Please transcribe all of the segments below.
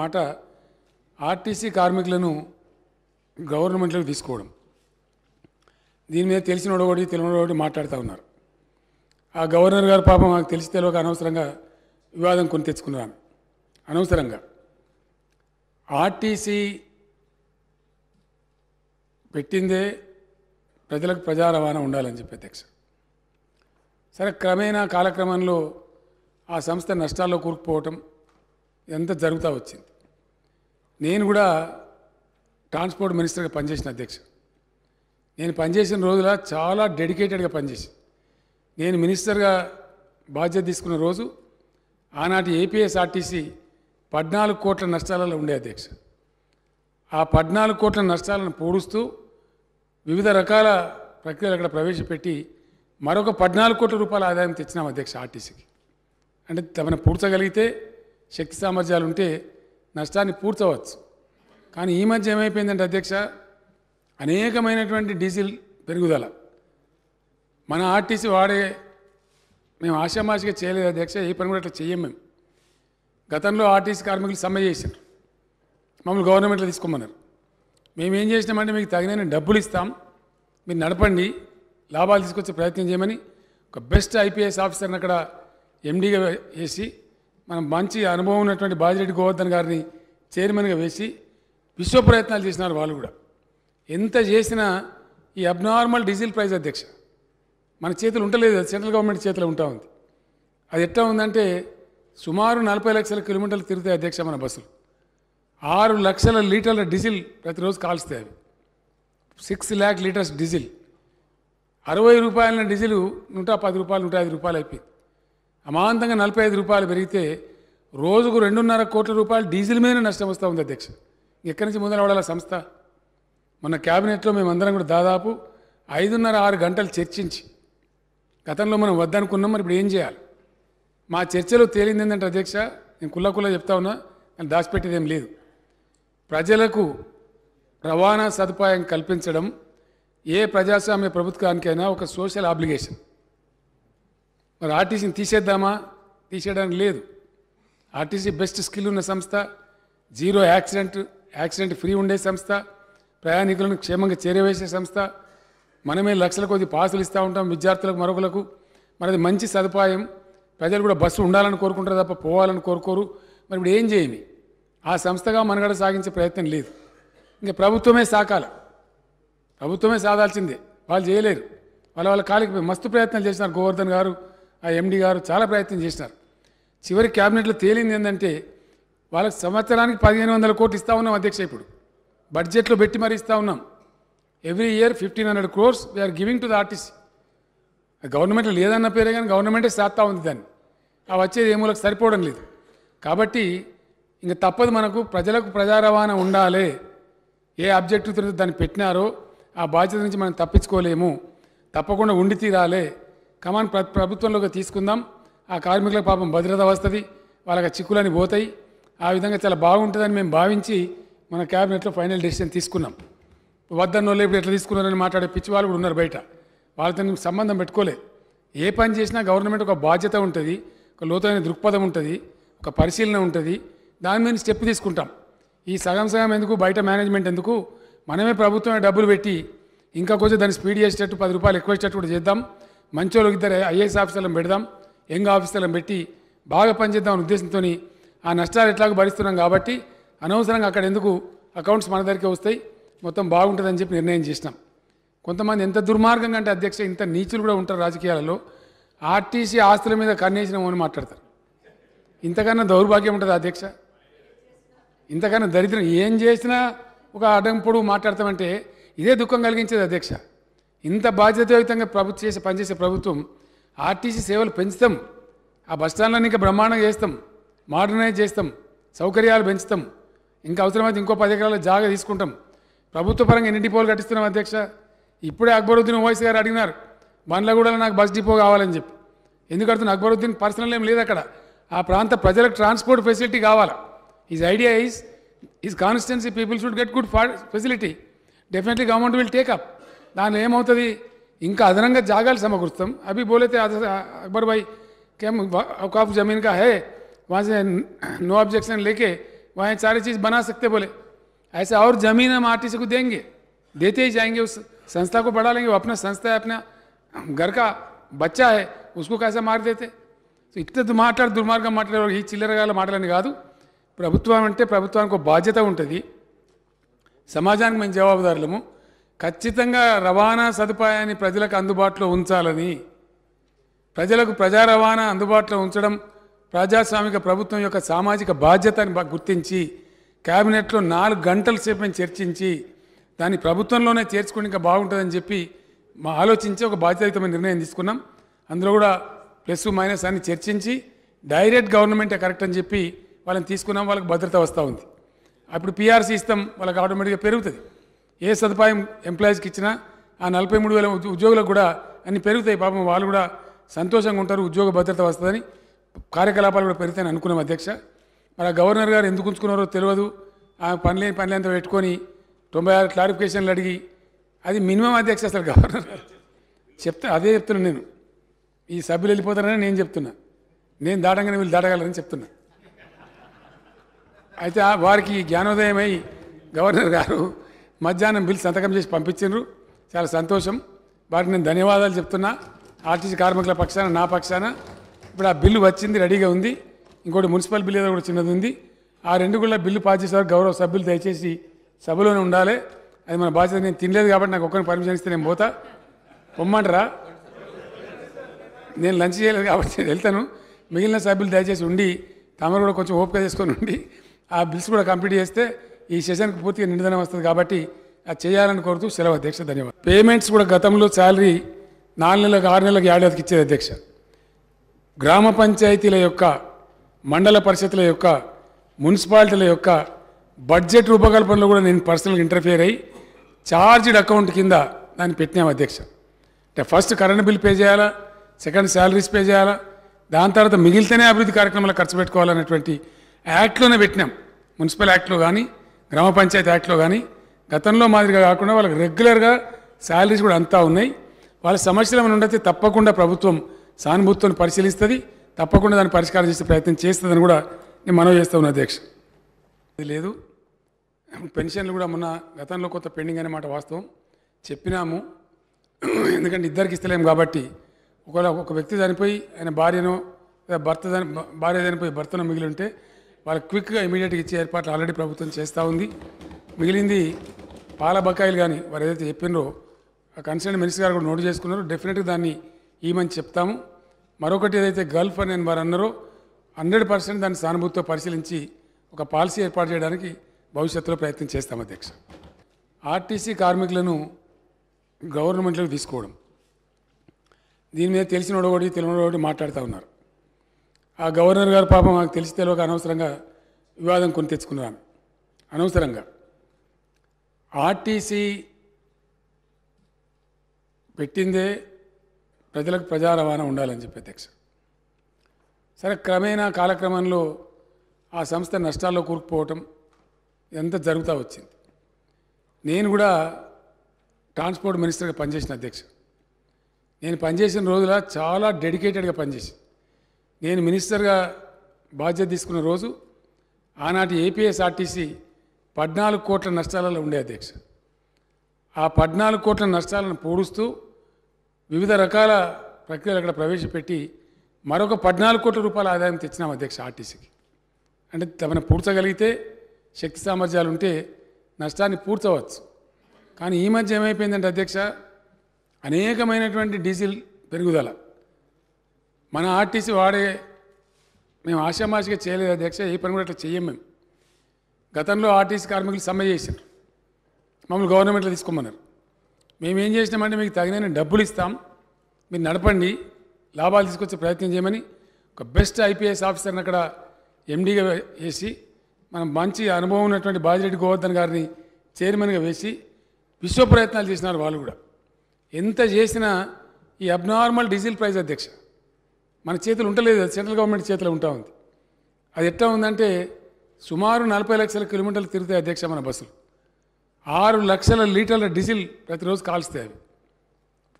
మాట ఆర్టీసీ కార్మికులను గవర్నమెంట్లోకి తీసుకోవడం. దీని మీద తెలిసినోడు ఒకటి తెలియనోడు ఒకటి మాట్లాడుతూ ఉన్నారు. ఆ గవర్నర్ గారు పాపం మాకు తెలిసి తెలియక అనవసరంగా వివాదం కొని తెచ్చుకున్నారు. అనవసరంగా ఆర్టీసీ పెట్టిందే ప్రజలకు ప్రజా రవాణా ఉండాలని చెప్పి అధ్యక్ష. సరే, క్రమేణా కాలక్రమంలో ఆ సంస్థ నష్టాల్లో కూరుకుపోవటం ఎంత జరుగుతూ వచ్చింది. నేను కూడా ట్రాన్స్పోర్ట్ మినిస్టర్గా పనిచేసిన అధ్యక్ష. నేను పనిచేసిన రోజుల చాలా డెడికేటెడ్గా పనిచేసి నేను మినిస్టర్గా బాధ్యత తీసుకున్న రోజు ఆనాటి ఏపీఎస్ఆర్టీసీ 14 కోట్ల నష్టాలలో ఉండే అధ్యక్ష. ఆ 14 కోట్ల నష్టాలను పూడుస్తూ వివిధ రకాల ప్రక్రియలు అక్కడ ప్రవేశపెట్టి మరొక 14 కోట్ల రూపాయల ఆదాయం తెచ్చినాం అధ్యక్ష ఆర్టీసీకి. అంటే తమను పూడ్చగలిగితే శక్తి సామర్థ్యాలు ఉంటే నష్టాన్ని పూడ్చవచ్చు. కానీ ఈ మధ్య ఏమైపోయిందంటే అధ్యక్ష, అనేకమైనటువంటి డీజిల్ పెరుగుదల మన ఆర్టీసీ వాడే మేము ఆశామాషిగా చేయలేదు అధ్యక్ష. ఏ పని కూడా అట్లా చెయ్యం మేము. గతంలో ఆర్టీసీ కార్మికులు సమ్మె చేశారు, మమ్మల్ని గవర్నమెంట్లో తీసుకోమన్నారు. మేము ఏం చేసినామంటే మీకు తగిన డబ్బులు ఇస్తాం, మీరు నడపండి, లాభాలు తీసుకొచ్చే ప్రయత్నం చేయమని ఒక బెస్ట్ ఐపీఎస్ ఆఫీసర్ని అక్కడ ఎండీగా వేసి మనం మంచి అనుభవం ఉన్నటువంటి బాజిరెడ్డి గోవర్ధన్ గారిని చైర్మన్గా వేసి విశ్వ ప్రయత్నాలు చేసినారు వాళ్ళు కూడా. ఎంత చేసినా ఈ అబ్నార్మల్ డీజిల్ ప్రైస్ అధ్యక్ష మన చేతులు ఉండలేదు, సెంట్రల్ గవర్నమెంట్ చేతిలో ఉంటా ఉంది. అది ఎట్లా ఉందంటే సుమారు 40 లక్షల కిలోమీటర్లు తిరుగుతాయి అధ్యక్ష మన బస్సులు. 6 లక్షల లీటర్ల డీజిల్ ప్రతిరోజు కాల్స్తాయి. అవి 6 lakh లీటర్స్ డీజిల్. 60 రూపాయల డీజిల్ 110 రూపాయలు 105 రూపాయలు అయిపోయింది. అమాంతంగా 45 రూపాయలు పెరిగితే రోజుకు 2.5 కోట్ల రూపాయలు డీజిల్ మీద నష్టం వస్తూ ఉంది అధ్యక్ష. ఎక్కడి నుంచి ముందర పడాల సంస్థ? మన క్యాబినెట్లో మేమందరం కూడా దాదాపు 5.5-6 గంటలు చర్చించి గతంలో మనం వద్దనుకున్నాం, మరి ఇప్పుడు ఏం చేయాలి? మా చర్చలో తేలింది ఏంటంటే అధ్యక్ష, నేను కుల్ల చెప్తా ఉన్నా, కానీ దాచిపెట్టేది ఏం లేదు. ప్రజలకు రవాణా సదుపాయం కల్పించడం ఏ ప్రజాస్వామ్య ప్రభుత్వానికైనా ఒక సోషల్ ఆబ్లిగేషన్. మరి ఆర్టీసీని తీసేద్దామా? తీసేయడానికి లేదు. ఆర్టీసీ బెస్ట్ స్కిల్ ఉన్న సంస్థ, జీరో యాక్సిడెంట్ ఫ్రీ ఉండే సంస్థ, ప్రయాణికులను క్షేమంగా చేరవేసే సంస్థ. మనమే లక్షల కొద్ది పాసులు ఇస్తూ ఉంటాం విద్యార్థులకు మరొకలకు. మనది మంచి సదుపాయం. ప్రజలు కూడా బస్సు ఉండాలని కోరుకుంటారు తప్ప పోవాలని కోరుకోరు. మరి ఇప్పుడు ఏం చేయని? ఆ సంస్థగా మనగడ సాగించే ప్రయత్నం లేదు. ఇంకా ప్రభుత్వమే సాకాల, ప్రభుత్వమే సాధాల్సిందే. వాళ్ళు చేయలేరు. వాళ్ళ కాలికి మస్తు ప్రయత్నాలు చేసినారు. గోవర్ధన్ గారు, ఆ ఎండీ గారు చాలా ప్రయత్నం చేసినారు. చివరి క్యాబినెట్లో తేలింది ఏంటంటే వాళ్ళకి సంవత్సరానికి 1500 కోట్లు ఇస్తూ ఉన్నాం అధ్యక్ష. ఇప్పుడు బడ్జెట్లో పెట్టి మరీ ఇస్తూ ఉన్నాం. Every year 1500 crores we are giving to the RTC. గవర్నమెంట్లో లేదన్న పేరే కానీ గవర్నమెంటే సాత్తా ఉంది దాన్ని. ఆ వచ్చేది ఏమూలకు సరిపోవడం లేదు. కాబట్టి ఇంకా తప్పదు, మనకు ప్రజలకు ప్రజా రవాణా ఉండాలి. ఏ ఆబ్జెక్టివ్తో దాన్ని పెట్టినారో ఆ బాధ్యత నుంచి మనం తప్పించుకోలేము. తప్పకుండా ఉండి తీరాలి. కమాన్ ప్రభుత్వంలోకి తీసుకుందాం. ఆ కార్మికులకు పాపం భద్రత వస్తుంది, వాళ్ళకి చిక్కులని పోతాయి. ఆ విధంగా చాలా బాగుంటుందని మేము భావించి మన క్యాబినెట్లో ఫైనల్ డెసిషన్ తీసుకున్నాం. వద్దన్నోళ్ళు ఇప్పుడు ఎట్లా తీసుకున్నారని మాట్లాడే పిచ్చి వాళ్ళు కూడా ఉన్నారు బయట. వాళ్ళతో సంబంధం పెట్టుకోలే. ఏ పని చేసినా గవర్నమెంట్ ఒక బాధ్యత ఉంటుంది, ఒక లోతైన దృక్పథం ఉంటుంది, ఒక పరిశీలన ఉంటుంది. దాని మీద స్టెప్ తీసుకుంటాం. ఈ సగం ఎందుకు, బయట మేనేజ్మెంట్ ఎందుకు? మనమే ప్రభుత్వమే డబ్బులు పెట్టి ఇంకా కొంచెం దాన్ని స్పీడ్ చేసేటట్టు 10 రూపాయలు ఎక్కువ ఇచ్చేటట్టు కూడా చేద్దాం. మంచోళ్ళకి 2 ఐఏఎస్ ఆఫీసర్లను పెడదాం, యంగ్ ఆఫీసర్లను పెట్టి బాగా పనిచేద్దామనే ఉద్దేశంతో ఆ నష్టాలు ఎట్లాగో భరిస్తున్నాం కాబట్టి అనవసరంగా అక్కడ ఎందుకు, అకౌంట్స్ మన దగ్గరికి వస్తాయి, మొత్తం బాగుంటుందని చెప్పి నిర్ణయం చేసినాం. కొంతమంది ఎంత దుర్మార్గంగా అంటే అధ్యక్ష, ఇంత నీచులు కూడా ఉంటారు రాజకీయాలలో. ఆర్టీసీ ఆస్తుల మీద కన్నేసినామని మాట్లాడతారు. ఇంతకన్నా దౌర్భాగ్యం ఉంటుంది అధ్యక్ష? ఇంతకన్నా దరిద్రం ఏం చేసినా ఒక అడ్డంపుడు మాట్లాడతామంటే ఇదే దుఃఖం కలిగించేది అధ్యక్ష. ఇంత బాధ్యతాయుతంగా పనిచేసే ప్రభుత్వం ఆర్టీసీ సేవలు పెంచుతాం, ఆ బస్టాండ్లను ఇంకా బ్రహ్మాండంగా చేస్తాం, మోడర్నైజ్ చేస్తాం, సౌకర్యాలు పెంచుతాం, ఇంకా అవసరమైతే ఇంకో 10 ఎకరాల జాగా తీసుకుంటాం. ప్రభుత్వ పరంగా ఎన్ని డిపోలు కట్టిస్తున్నాం అధ్యక్ష? ఇప్పుడే అక్బరుద్దీన్ ఓవైసీ గారు అడిగినారు, బండ్లగూడలో నాకు బస్ డిపో కావాలని చెప్పి. ఎందుకు అడుగుతున్నా? అక్బరుద్దీన్ పర్సనల్ ఏం లేదు అక్కడ. ఆ ప్రాంత ప్రజలకు ట్రాన్స్పోర్ట్ ఫెసిలిటీ కావాలా. His idea is constituency people should get good facility. Definitely government will take up. దానిలో ఏమవుతుంది, ఇంకా అదనంగా జాగాలు సమకూరుస్తాం. అవి బోలేతే अकबर भाई क्या औकाफ ज़मीन का है, वहाँ से नो ऑब्जेक्शन लेके वहाँ सारी चीज़ बना सकते बोले। ऐसे और ज़मीन हम आरटीसी को देंगे, देते ही जाएंगे, उस संस्था को बढ़ा लेंगे। वो अपना संस्था है, अपना घर का बच्चा है, उसको कैसे मार देते? సో ఇట్లా దుర్మార్గం మాట్లాడే ఈ చిల్లరగాల మాటలని కాదు. ప్రభుత్వం అంటే ప్రభుత్వానికి ఒక బాధ్యత ఉంటుంది, సమాజానికి మేము జవాబుదారులము. ఖచ్చితంగా రవాణా సదుపాయాన్ని ప్రజలకు అందుబాటులో ఉంచాలని, ప్రజలకు ప్రజా రవాణా అందుబాటులో ఉంచడం ప్రజాస్వామిక ప్రభుత్వం యొక్క సామాజిక బాధ్యతని గుర్తించి క్యాబినెట్లో 4 గంటల సేపు మేము చర్చించి దాన్ని ప్రభుత్వంలోనే చేర్చుకుని ఇంకా బాగుంటుందని చెప్పి మా ఆలోచించి ఒక బాధ్యతాయుతమైన నిర్ణయం తీసుకున్నాం. అందులో కూడా ప్లస్ మైనస్ అని చర్చించి డైరెక్ట్ గవర్నమెంటే కరెక్ట్ అని చెప్పి వాళ్ళని తీసుకున్నాం. వాళ్ళకి భద్రత వస్తూ ఉంది. అప్పుడు పీఆర్సీ ఇస్తాం, వాళ్ళకి ఆటోమేటిక్గా పెరుగుతుంది. ఏ సదుపాయం ఎంప్లాయీస్కి ఇచ్చినా ఆ 43,000 ఉద్యోగులకు కూడా అన్ని పెరుగుతాయి. పాపం వాళ్ళు కూడా సంతోషంగా ఉంటారు, ఉద్యోగ భద్రత వస్తుందని, కార్యకలాపాలు కూడా పెరుగుతాయని అనుకున్నాం అధ్యక్ష. మరి ఆ గవర్నర్ గారు ఎందుకు ఉంచుకున్నారో తెలియదు. ఆ పనులంతా పెట్టుకొని 96 క్లారిఫికేషన్లు అడిగి, అది మినిమం అధ్యక్ష. అసలు గవర్నర్ గారు అదే చెప్తున్నా నేను. ఈ సభ్యులు వెళ్ళిపోతారని నేను చెప్తున్నా, నేను దాటంగానే వీళ్ళు దాటగలరని చెప్తున్నా. అయితే వారికి జ్ఞానోదయమై గవర్నర్ గారు మధ్యాహ్నం బిల్ సంతకం చేసి పంపించారు. చాలా సంతోషం, వారికి నేను ధన్యవాదాలు చెప్తున్నా. ఆర్టీసీ కార్మికుల పక్షాన, నా పక్షాన. ఇప్పుడు ఆ బిల్లు వచ్చింది, రెడీగా ఉంది. ఇంకోటి మున్సిపల్ బిల్ ఏదో కూడా చిన్నది ఉంది. ఆ 2 కూడా బిల్లు పాస్ చేసేవారు గౌరవ సభ్యులు దయచేసి సభలోనే ఉండాలి. అది మన బాధ్యత. నేను తినలేదు కాబట్టి నాకు ఒక్కరిని పర్మిషన్ ఇస్తే నేను పోతా. పొమ్మంటారా? నేను లంచ్ చేయలేదు కాబట్టి నేను వెళ్తాను. మిగిలిన సభ్యులు దయచేసి ఉండి, తమరు కూడా కొంచెం ఓపిక చేసుకొని ఉండి ఆ బిల్స్ కూడా కంప్లీట్ చేస్తే ఈ సెషన్కి పూర్తిగా నిండుదనం వస్తుంది. కాబట్టి అది చేయాలని కోరుతూ సెలవు అధ్యక్ష. ధన్యవాదాలు. పేమెంట్స్ కూడా గతంలో శాలరీ 4 నెలలకు 6 నెలలకు ఏడాదికి ఇచ్చేది అధ్యక్ష. గ్రామ పంచాయతీల యొక్క, మండల పరిషత్ల యొక్క, మున్సిపాలిటీల యొక్క బడ్జెట్ రూపకల్పనలో కూడా నేను పర్సనల్గా ఇంటర్ఫియర్ అయ్యి చార్జ్డ్ అకౌంట్ కింద దాన్ని పెట్టినాం అధ్యక్ష. అంటే ఫస్ట్ కరెంట్ బిల్ పే చేయాలా, సెకండ్ శాలరీస్ పే చేయాలా, దాని తర్వాత మిగిలితేనే అభివృద్ధి కార్యక్రమాలు ఖర్చు పెట్టుకోవాలనేటువంటి యాక్ట్లోనే పెట్టినాం. మున్సిపల్ యాక్ట్లో కానీ, గ్రామ పంచాయతీ యాక్ట్లో కానీ. గతంలో మాదిరిగా కాకుండా వాళ్ళకి రెగ్యులర్గా శాలరీస్ కూడా అంతా ఉన్నాయి. వాళ్ళ సమస్యలు ఏమైనా ఉండతే తప్పకుండా ప్రభుత్వం సానుభూతితో పరిశీలిస్తుంది, తప్పకుండా దాన్ని పరిష్కారం చేసే ప్రయత్నం చేస్తుందని కూడా నేను మనవి చేస్తూ ఉన్నా అధ్యక్ష. ఇది లేదు, పెన్షన్లు కూడా మొన్న గతంలో కొంత పెండింగ్ అనే మాట వాస్తవం చెప్పినాము. ఎందుకంటే ఇద్దరికి ఇస్తలేము కాబట్టి, ఒక వ్యక్తి చనిపోయి ఆయన భార్యనో లేదా భార్య చనిపోయి భర్తనో మిగిలి ఉంటే వాళ్ళకి క్విక్గా ఇమీడియట్గా ఇచ్చే ఏర్పాట్లు ఆల్రెడీ ప్రభుత్వం చేస్తూ ఉంది. మిగిలింది పాల బకాయిలు కానీ వారు ఏదైతే చెప్పినరో ఆ కన్సర్న్ మినిస్టర్ గారు కూడా నోట్ చేసుకున్నారో డెఫినెట్గా దాన్ని ఇవ్వమని చెప్తాము. మరొకటి ఏదైతే గల్ఫ్ అని వారు అన్నారో 100% దాన్ని సానుభూతితో పరిశీలించి ఒక పాలసీ ఏర్పాటు చేయడానికి భవిష్యత్తులో ప్రయత్నం చేస్తాం అధ్యక్ష. ఆర్టీసీ కార్మికులను గవర్నమెంట్లోకి తీసుకోవడం, దీని మీద తెలిసినోడు ఒకటి తెలియనోడు ఒకటి మాట్లాడుతూ ఉన్నారు. ఆ గవర్నర్ గారు పాపం మాకు తెలిసి తెలియక అనవసరంగా వివాదం కొని తెచ్చుకున్నారు. అనవసరంగా ఆర్టీసీ పెట్టిందే ప్రజలకు ప్రజా రవాణా ఉండాలని చెప్పి అధ్యక్ష. సరే, క్రమేణా కాలక్రమంలో ఆ సంస్థ నష్టాల్లో కూరుకుపోవటం ఎంత జరుగుతూ వచ్చింది. నేను కూడా ట్రాన్స్పోర్ట్ మినిస్టర్గా పనిచేసిన అధ్యక్ష. నేను పనిచేసిన రోజుల చాలా డెడికేటెడ్గా పనిచేసి, నేను మినిస్టర్గా బాధ్యత తీసుకున్న రోజు ఆనాటి ఏపీఎస్ఆర్టీసీ 14 కోట్ల నష్టాలలో ఉండే అధ్యక్ష. ఆ 14 కోట్ల నష్టాలను పూడుస్తూ వివిధ రకాల ప్రక్రియలు అక్కడ ప్రవేశపెట్టి మరొక 14 కోట్ల రూపాయల ఆదాయం తెచ్చినాం అధ్యక్ష ఆర్టీసీకి. అంటే తమను పూడ్చగలిగితే, శక్తి సామర్థ్యాలు ఉంటే నష్టాన్ని పూడ్చవచ్చు. కానీ ఈ మధ్య ఏమైపోయిందంటే అధ్యక్ష, అనేకమైనటువంటి డీజిల్ పెరుగుదల మన ఆర్టీసీ మేము ఆశామాషిగా చేయలేదు అధ్యక్ష. ఏ పని కూడా అట్లా చెయ్యం మేము. గతంలో ఆర్టీసీ కార్మికులు సమ్మె చేశారు, మమ్మల్ని గవర్నమెంట్లో తీసుకోమన్నారు. మేమేం చేసినామంటే మీకు తగిన డబ్బులు ఇస్తాం, మీరు నడపండి, లాభాలు తీసుకొచ్చే ప్రయత్నం చేయమని ఒక బెస్ట్ ఐపీఎస్ ఆఫీసర్ని అక్కడ ఎండీగా వేసి, మనం మంచి అనుభవం ఉన్నటువంటి బాజిరెడ్డి గోవర్ధన్ గారిని చైర్మన్గా వేసి విశ్వ ప్రయత్నాలు చేసినారు వాళ్ళు కూడా. ఎంత చేసినా ఈ అబ్నార్మల్ డీజిల్ ప్రైస్ అధ్యక్ష మన చేతులు ఉండలేదు, సెంట్రల్ గవర్నమెంట్ చేతిలో ఉంటా ఉంది. అది ఎట్లా ఉందంటే సుమారు 40 లక్షల కిలోమీటర్లు తిరుగుతాయి అధ్యక్ష మన బస్సులు. 6 లక్షల లీటర్ల డీజిల్ ప్రతిరోజు కాల్స్తాయి. అవి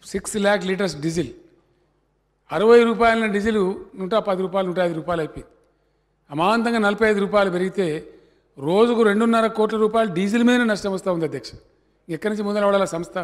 6 lakh లీటర్స్ డీజిల్. 60 రూపాయల డీజిల్ 110 రూపాయలు 105 రూపాయలు అయిపోయింది. అమాంతంగా 45 రూపాయలు పెరిగితే రోజుకు 2.5 కోట్ల రూపాయలు డీజిల్ మీద నష్టం వస్తూ ఉంది అధ్యక్ష. ఎక్కడి నుంచి ముందర పడాలి సంస్థ?